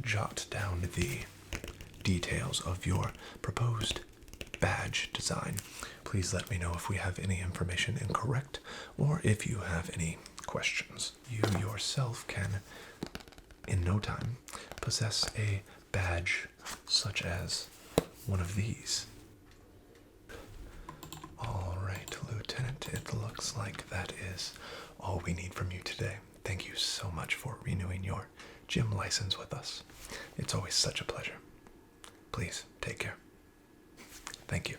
jot down the details of your proposed badge design. Please let me know if we have any information incorrect or if you have any questions. You yourself can, in no time, possess a badge such as one of these. All right, Lieutenant, it looks like that is all we need from you today. Thank you so much for renewing your gym license with us. It's always such a pleasure. Please, take care. Thank you.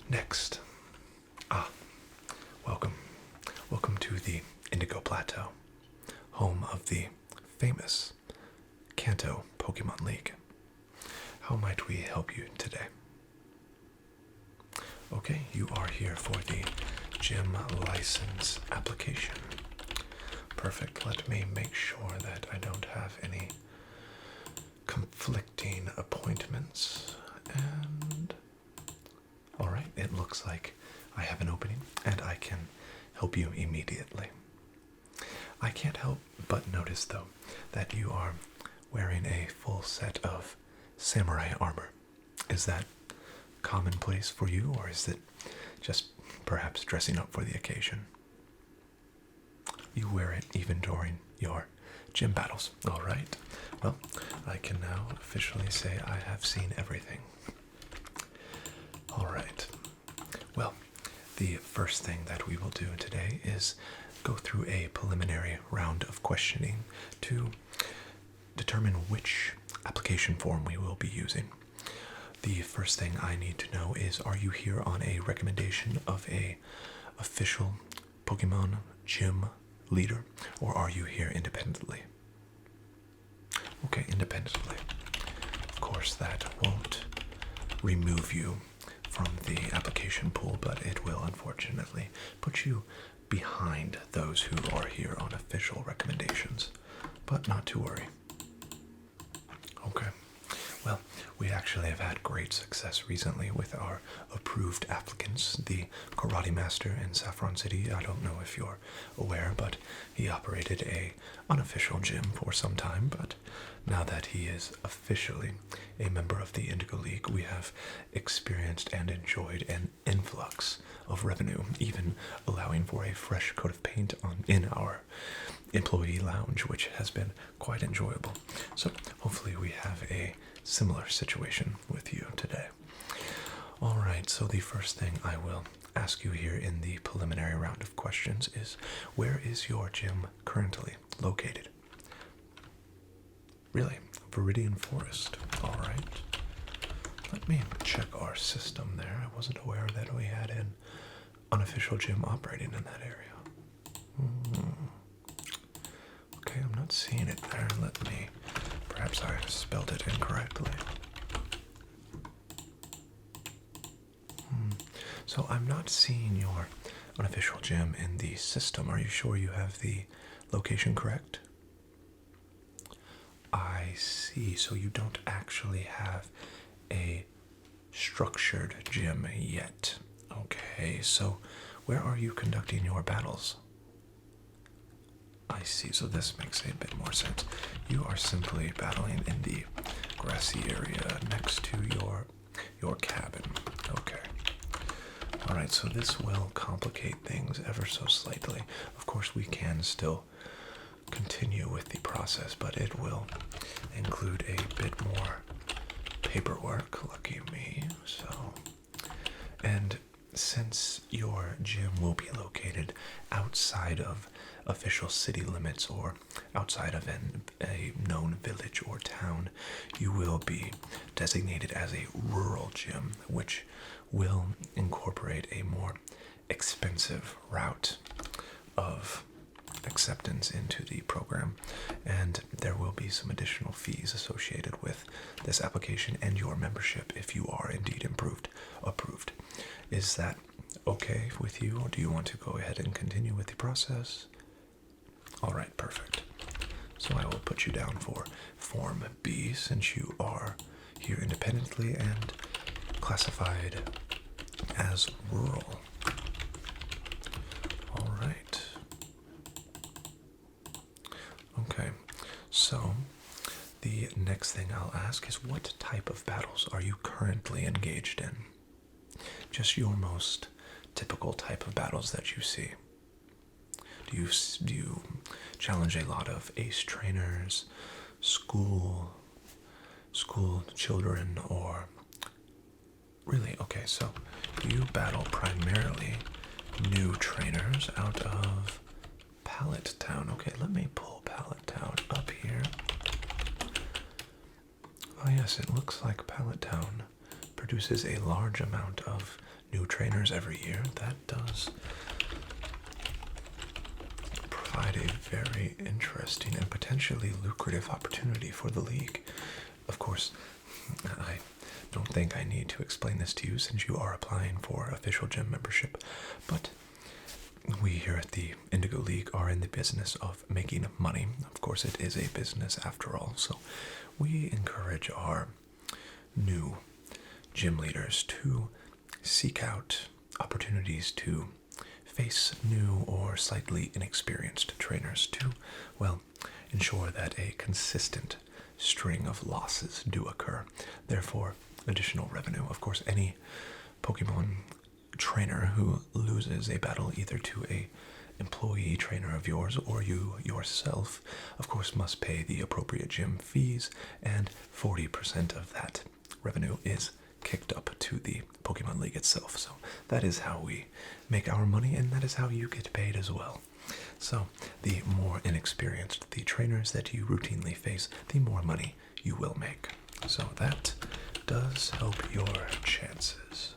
Next. Welcome. Welcome to the Indigo Plateau, home of the famous Kanto Pokemon League. How might we help you today? Okay, you are here for the gym license application. Perfect. Let me make sure that I don't have any conflicting appointments. And alright, it looks like I have an opening and I can help you immediately. I can't help but notice, though, that you are wearing a full set of samurai armor. Is that commonplace for you, or is it just perhaps dressing up for the occasion? You wear it even during your gym battles. All right. Well, I can now officially say I have seen everything. All right. Well, the first thing that we will do today is go through a preliminary round of questioning to determine which application form we will be using. The first thing I need to know is, are you here on a recommendation of a official Pokemon Gym leader, or are you here independently? Okay, independently. Of course, that won't remove you from the application pool, but it will unfortunately put you behind those who are here on official recommendations. But not to worry. Okay. Well, we actually have had great success recently with our approved applicants. The Karate Master in Saffron City, I don't know if you're aware, but he operated a unofficial gym for some time, but now that he is officially a member of the Indigo League, we have experienced and enjoyed an influx of revenue, even allowing for a fresh coat of paint in our employee lounge, which has been quite enjoyable. So hopefully we have a similar situation with you today. All right, so the first thing I will ask you here in the preliminary round of questions is, where is your gym currently located? Really? Viridian Forest. All right. Let me check our system there. I wasn't aware that we had an unofficial gym operating in that area. Okay, I'm not seeing it there. Perhaps I spelled it incorrectly. So I'm not seeing your unofficial gym in the system. Are you sure you have the location correct? I see. So you don't actually have a structured gym yet. Okay, so where are you conducting your battles? I see, so this makes a bit more sense. You are simply battling in the grassy area next to your cabin. Okay. Alright, so this will complicate things ever so slightly. Of course, we can still continue with the process, but it will include a bit more paperwork. Lucky me. And since your gym will be located outside of official city limits or outside of a known village or town, you will be designated as a rural gym, which will incorporate a more expensive route of acceptance into the program, and there will be some additional fees associated with this application and your membership if you are indeed approved. Is that okay with you, or do you want to go ahead and continue with the process? All right, perfect. So I will put you down for Form B, since you are here independently and classified as rural. All right. Okay, so the next thing I'll ask is, what type of battles are you currently engaged in? Just your most typical type of battles that you see. Do you challenge a lot of ace trainers, school children, or really? Okay, so you battle primarily new trainers out of Pallet Town. Okay, let me pull Pallet Town up here. Oh yes, it looks like Pallet Town produces a large amount of new trainers every year. That does provide a very interesting and potentially lucrative opportunity for the league. Of course, I don't think I need to explain this to you since you are applying for official gym membership, but we here at the Indigo League are in the business of making money. Of course, it is a business after all, so we encourage our new gym leaders to seek out opportunities to face new or slightly inexperienced trainers to, well, ensure that a consistent string of losses do occur. Therefore, additional revenue. Of course, any Pokemon trainer who loses a battle either to a employee trainer of yours or you yourself, of course, must pay the appropriate gym fees, and 40% of that revenue is kicked up to the Pokemon League itself. So that is how we make our money, and that is how you get paid as well. So the more inexperienced the trainers that you routinely face, the more money you will make. So that does help your chances.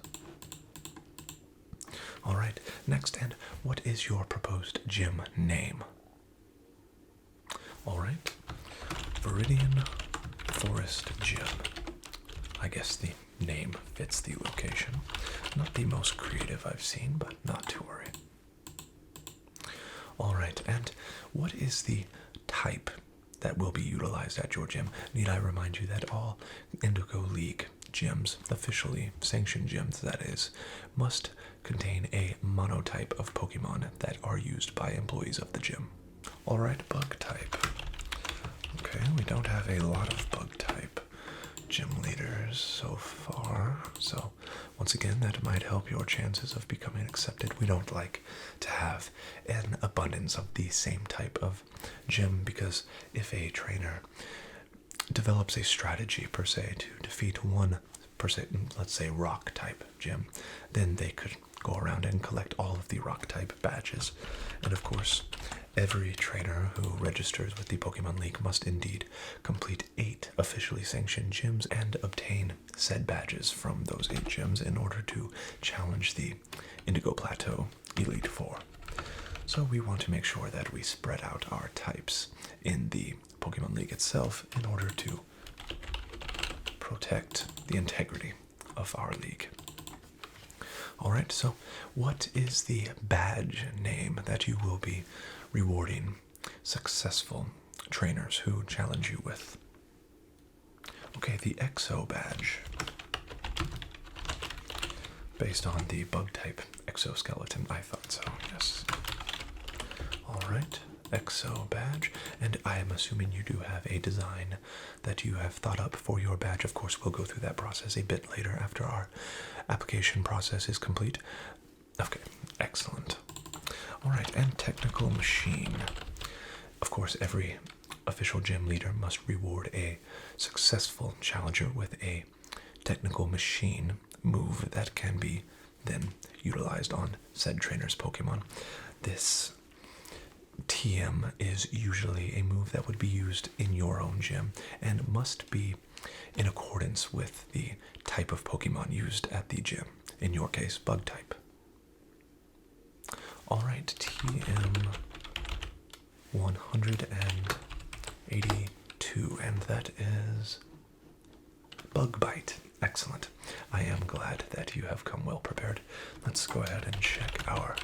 Alright, next, and what is your proposed gym name? Alright, Viridian Forest Gym. I guess the name fits the location. Not the most creative I've seen, but not to worry. Alright, and what is the type that will be utilized at your gym? Need I remind you that all Indigo League gyms, officially sanctioned gyms that is, must contain a monotype of Pokemon that are used by employees of the gym. Alright, Bug Type. Okay, we don't have a lot of Bug Type gym leaders so far, so once again, that might help your chances of becoming accepted. We don't like to have an abundance of the same type of gym, because if a trainer develops a strategy per se to defeat one per se, let's say rock type gym, then they could go around and collect all of the rock type badges. And of course, every trainer who registers with the Pokemon League must indeed complete 8 officially sanctioned gyms and obtain said badges from those 8 gyms in order to challenge the Indigo Plateau Elite Four. So we want to make sure that we spread out our types in the Pokemon League itself in order to protect the integrity of our league. Alright, so what is the badge name that you will be rewarding successful trainers who challenge you with? Okay, the Exo badge. Based on the bug type exoskeleton, I thought so, yes. Alright, Exo badge, and I am assuming you do have a design that you have thought up for your badge. Of course, we'll go through that process a bit later after our application process is complete. Okay, excellent. Alright, and technical machine. Of course, every official gym leader must reward a successful challenger with a technical machine move that can be then utilized on said trainer's Pokemon. This TM is usually a move that would be used in your own gym and must be in accordance with the type of Pokemon used at the gym. In your case, bug type. Alright, TM 182, and that is Bug Bite. Excellent. I am glad that you have come well prepared. Let's go ahead and check our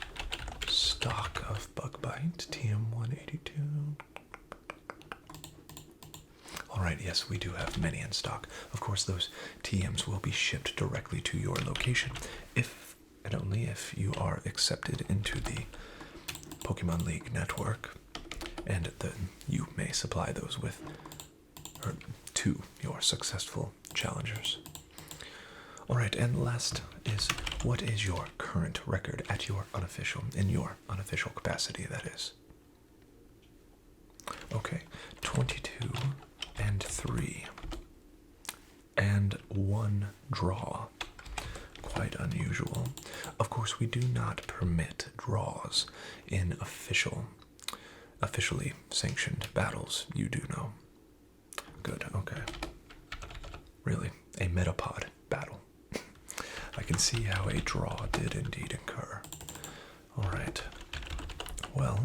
stock of Bug Bite, TM 182. Alright, yes, we do have many in stock. Of course, those TMs will be shipped directly to your location if and only if you are accepted into the Pokemon League network, and then you may supply those with, or to your successful challengers. Alright, and last is, what is your current record at your unofficial, in your unofficial capacity, that is? Okay, 22 and 3. And 1 draw. Quite unusual. Of course, we do not permit draws in officially sanctioned battles. You do know. Good, okay. Really, a metapod battle. I can see how a draw did indeed occur. Alright. Well,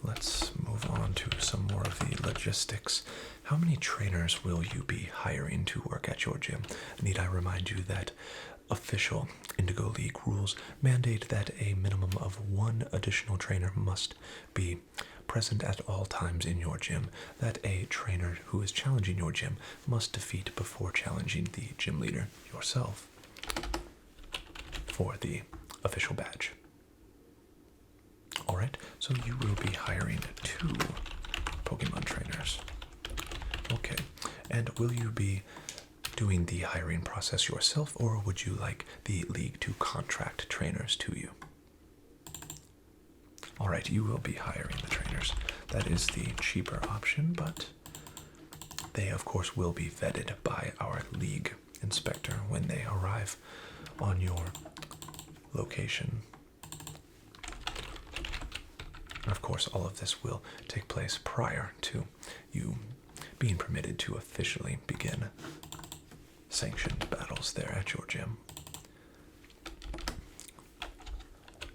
let's move on to some more of the logistics. How many trainers will you be hiring to work at your gym? Need I remind you that official Indigo League rules mandate that a minimum of 1 additional trainer must be present at all times in your gym, that a trainer who is challenging your gym must defeat before challenging the gym leader yourself for the official badge. Alright, so you will be hiring 2 Pokemon trainers. Okay, and will you be doing the hiring process yourself, or would you like the league to contract trainers to you? Alright, you will be hiring the trainers. That is the cheaper option, but they of course will be vetted by our league inspector when they arrive on your location. And of course, all of this will take place prior to you being permitted to officially begin sanctioned battles there at your gym.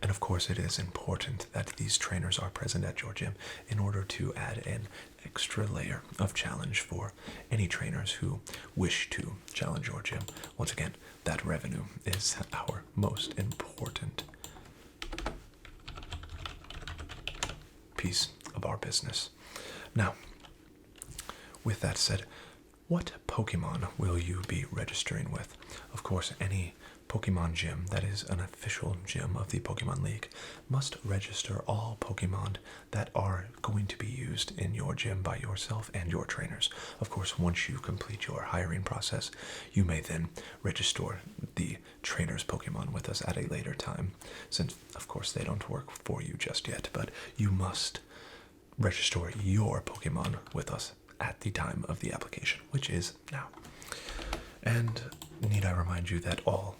And of course, it is important that these trainers are present at your gym in order to add an extra layer of challenge for any trainers who wish to challenge your gym. Once again, that revenue is our most important piece of our business. Now, with that said, what Pokemon will you be registering with? Of course, any Pokemon Gym that is an official gym of the Pokemon League must register all Pokemon that are going to be used in your gym by yourself and your trainers. Of course, once you complete your hiring process, you may then register the trainers' Pokemon with us at a later time, since, of course, they don't work for you just yet, but you must register your Pokemon with us at the time of the application, which is now. And need I remind you that all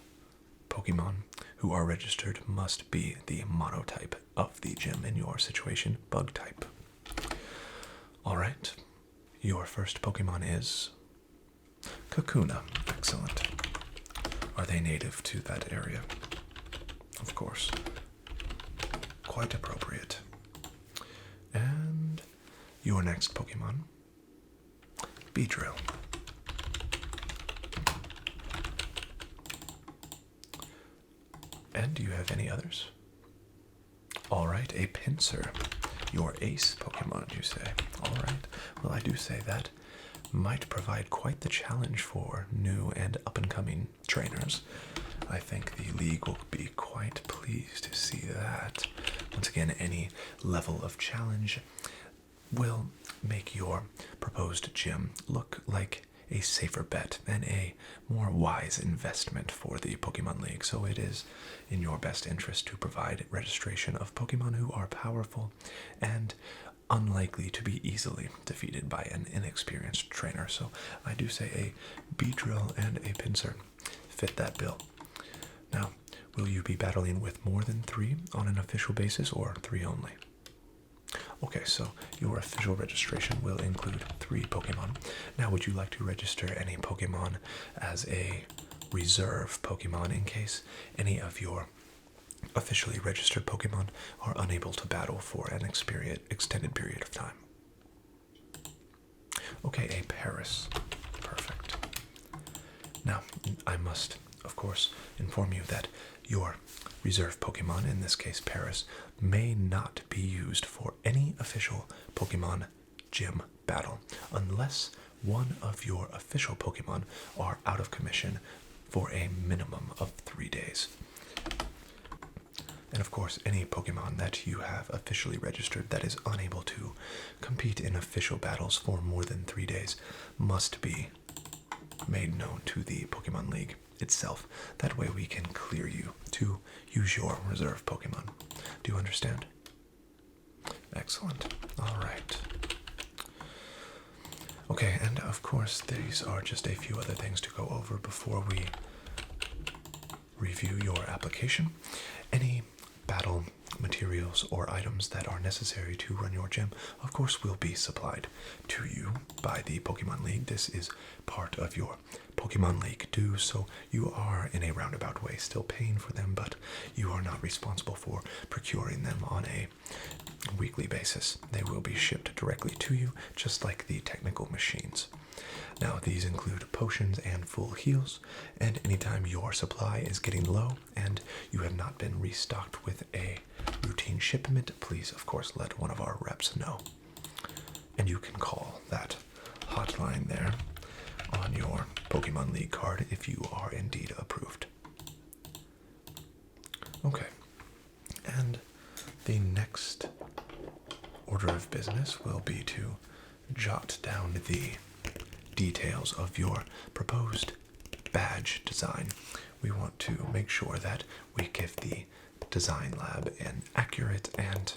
Pokemon who are registered must be the monotype of the gym in your situation, Bug Type. Alright, your first Pokemon is Kakuna. Excellent. Are they native to that area? Of course. Quite appropriate. And your next Pokemon, Beedrill. And do you have any others? Alright, a Pinsir. Your ace Pokemon, you say. Alright, well, I do say that might provide quite the challenge for new and up-and-coming trainers. I think the league will be quite pleased to see that. Once again, any level of challenge will make your proposed gym look like a safer bet and a more wise investment for the Pokemon League. So it is in your best interest to provide registration of Pokemon who are powerful and unlikely to be easily defeated by an inexperienced trainer. So I do say a Beedrill and a Pinsir fit that bill. Now, will you be battling with more than 3 on an official basis, or 3 only? Okay, so your official registration will include 3 Pokemon. Now, would you like to register any Pokemon as a reserve Pokemon in case any of your officially registered Pokemon are unable to battle for an extended period of time? Okay, a Paris. Perfect. Now, I must, of course, inform you that your reserve Pokemon, in this case Paris, may not be used for any official Pokemon Gym battle unless one of your official Pokemon are out of commission for a minimum of 3 days. And of course, any Pokemon that you have officially registered that is unable to compete in official battles for more than 3 days must be made known to the Pokemon League itself. That way we can clear you to use your reserve Pokemon. Do you understand? Excellent. Alright. Okay, and of course these are just a few other things to go over before we review your application. Any battle materials or items that are necessary to run your gym, of course, will be supplied to you by the Pokemon League. This is part of your Pokemon League dues, so you are in a roundabout way still paying for them, but you are not responsible for procuring them on a weekly basis. They will be shipped directly to you, just like the technical machines. Now, these include potions and full heals, and anytime your supply is getting low and you have not been restocked with a routine shipment, please, of course, let one of our reps know. And you can call that hotline there on your Pokemon League card if you are indeed approved. Okay, and the next order of business will be to jot down the details of your proposed badge design. We want to make sure that we give the design lab an accurate and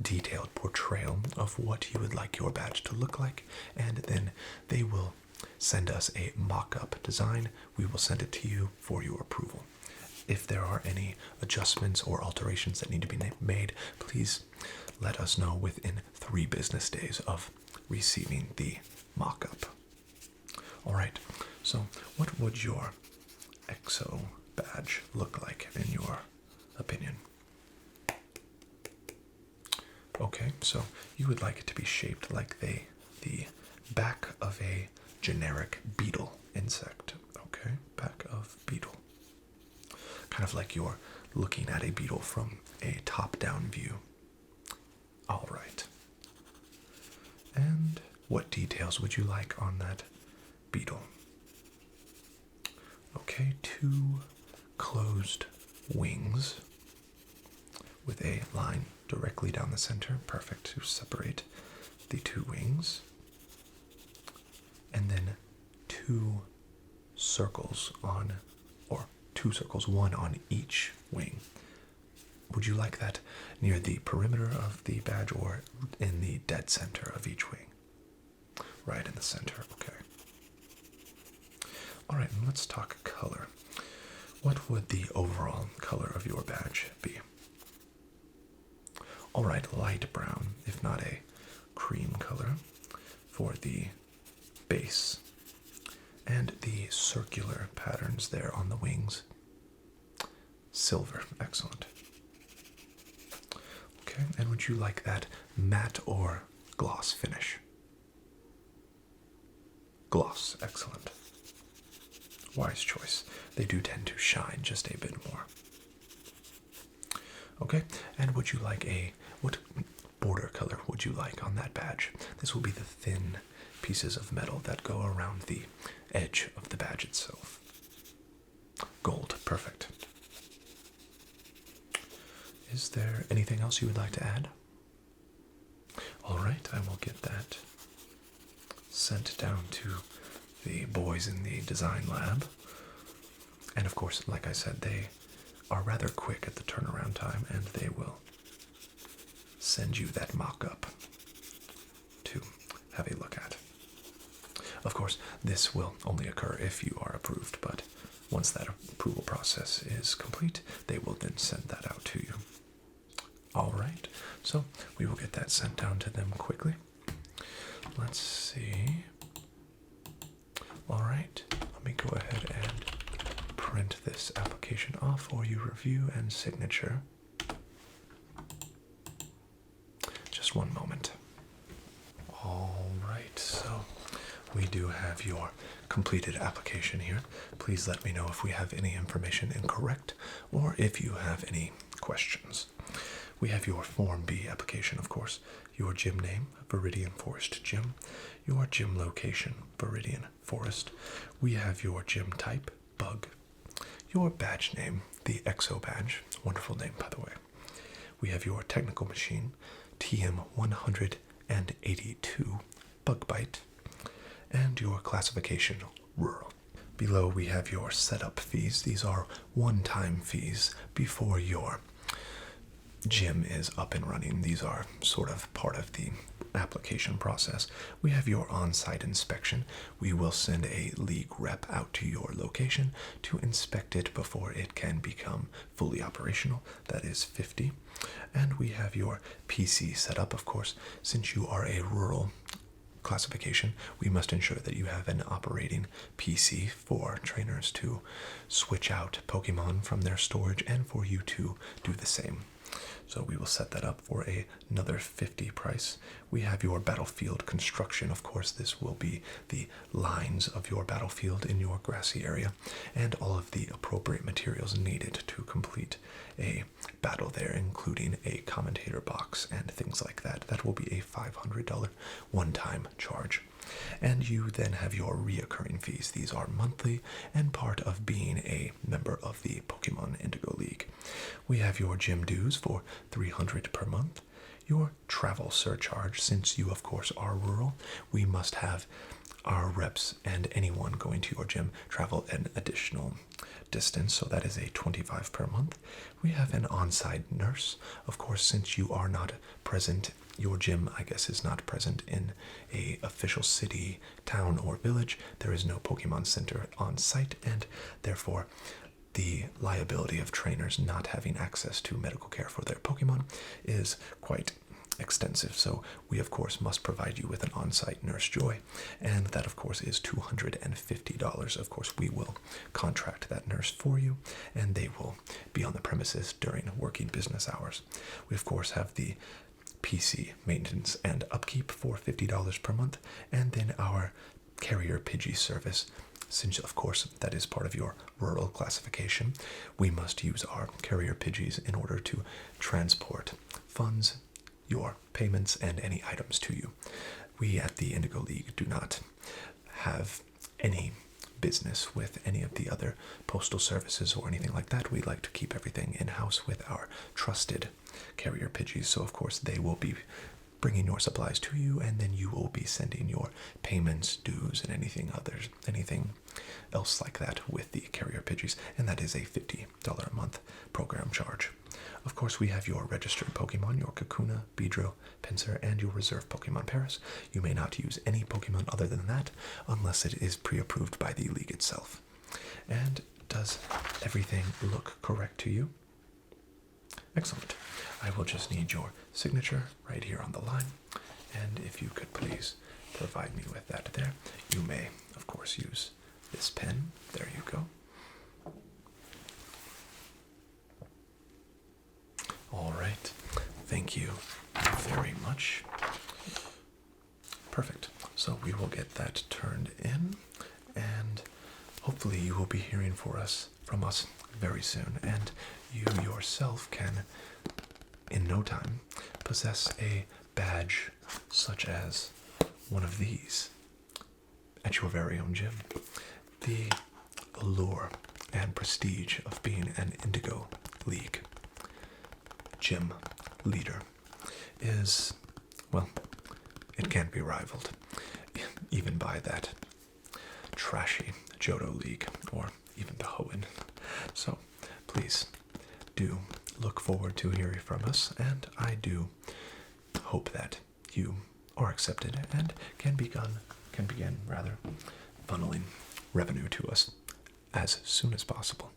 detailed portrayal of what you would like your badge to look like, and then they will send us a mock-up design. We will send it to you for your approval. If there are any adjustments or alterations that need to be made, please let us know within 3 business days of receiving the mock-up. Alright, so what would your EXO badge look like in your opinion? Okay, so you would like it to be shaped like the back of a generic beetle insect. Okay, back of beetle. Kind of like you're looking at a beetle from a top-down view. Alright. And what details would you like on that beetle? Okay, 2 closed wings with a line directly down the center. Perfect, to separate the 2 wings. And then 2 circles on, or 2 circles, 1 on each wing. Would you like that near the perimeter of the badge or in the dead center of each wing? Right in the center, okay. Alright, let's talk color. What would the overall color of your badge be? Alright, light brown, if not a cream color, for the base. And the circular patterns there on the wings. Silver, excellent. Okay, and would you like that matte or gloss finish? Gloss, excellent. Wise choice. They do tend to shine just a bit more. Okay, and would you like what border color would you like on that badge? This will be the thin pieces of metal that go around the edge of the badge itself. Gold, perfect. Is there anything else you would like to add? Alright, I will get that sent down to the boys in the design lab. And of course, like I said, they are rather quick at the turnaround time, and they will send you that mock-up to have a look at. Of course, this will only occur if you are approved, but once that approval process is complete, they will then send that out to you. Alright, so we will get that sent down to them quickly. Let's see. Alright, let me go ahead and print this application off for you review and signature. Just one moment. Alright, so we do have your completed application here. Please let me know if we have any information incorrect or if you have any questions. We have your Form B application, of course, your gym name, Viridian Forest Gym, your gym location, Viridian Forest. We have your gym type, Bug, your badge name, the EXO badge, wonderful name by the way. We have your technical machine, TM182 Bug Bite, and your classification, rural. Below we have your setup fees. These are one-time fees before your gym is up and running. These are sort of part of the application process. We have your on-site inspection. We will send a league rep out to your location to inspect it before it can become fully operational. That is 50. And we have your PC setup, of course. Since you are a rural classification, we must ensure that you have an operating PC for trainers to switch out Pokemon from their storage and for you to do the same. So we will set that up for another 50 price. We have your battlefield construction. Of course, this will be the lines of your battlefield in your grassy area and all of the appropriate materials needed to complete a battle there, including a commentator box and things like that. That will be a $500 one-time charge. And you then have your reoccurring fees. These are monthly and part of being a member of the Pokemon Indigo League. We have your gym dues for $300 per month. Your travel surcharge, since you of course are rural, we must have our reps and anyone going to your gym travel an additional distance, so that is a $25 per month. We have an on-site nurse. Of course, since you are not present, your gym, I guess, is not present in a official city, town, or village. There is no Pokemon Center on site, and therefore the liability of trainers not having access to medical care for their Pokemon is quite extensive. So we of course must provide you with an on-site nurse joy, and that of course is $250. Of course we will contract that nurse for you, and they will be on the premises during working business hours. We of course have the PC maintenance and upkeep for $50 per month, and then our carrier Pidgey service. Since of course that is part of your rural classification, we must use our carrier Pidgeys in order to transport funds, your payments, and any items to you. We at the Indigo League do not have any business with any of the other postal services or anything like that. We like to keep everything in-house with our trusted carrier Pidgeys, so of course they will be bringing your supplies to you, and then you will be sending your payments, dues, and anything else like that with the carrier Pidgeys, and that is a $50 a month program charge. Of course, we have your registered Pokemon, your Kakuna, Beedrill, Pinsir, and your reserve Pokemon Paris. You may not use any Pokemon other than that unless it is pre-approved by the league itself. And does everything look correct to you? Excellent. I will just need your signature right here on the line, and if you could please provide me with that there. You may, of course, use this pen. There you go. All right. Thank you very much. Perfect. So we will get that turned in, and hopefully you will be hearing from us very soon, and you yourself can, in no time, possess a badge such as one of these at your very own gym. The allure and prestige of being an Indigo League gym leader is, well, it can't be rivaled, even by that trashy Johto League or even the Hoenn. So please do look forward to hearing from us, and I do hope that you are accepted and can begin funneling revenue to us as soon as possible.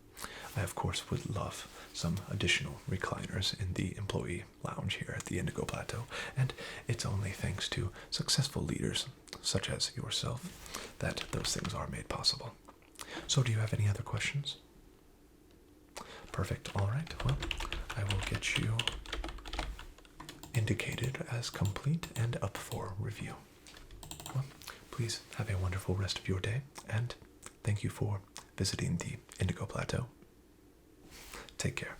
I of course would love some additional recliners in the employee lounge here at the Indigo Plateau, and it's only thanks to successful leaders such as yourself that those things are made possible. So do you have any other questions? Perfect. All right. Well, I will get you indicated as complete and up for review. Well, please have a wonderful rest of your day, and thank you for visiting the Indigo Plateau. Take care.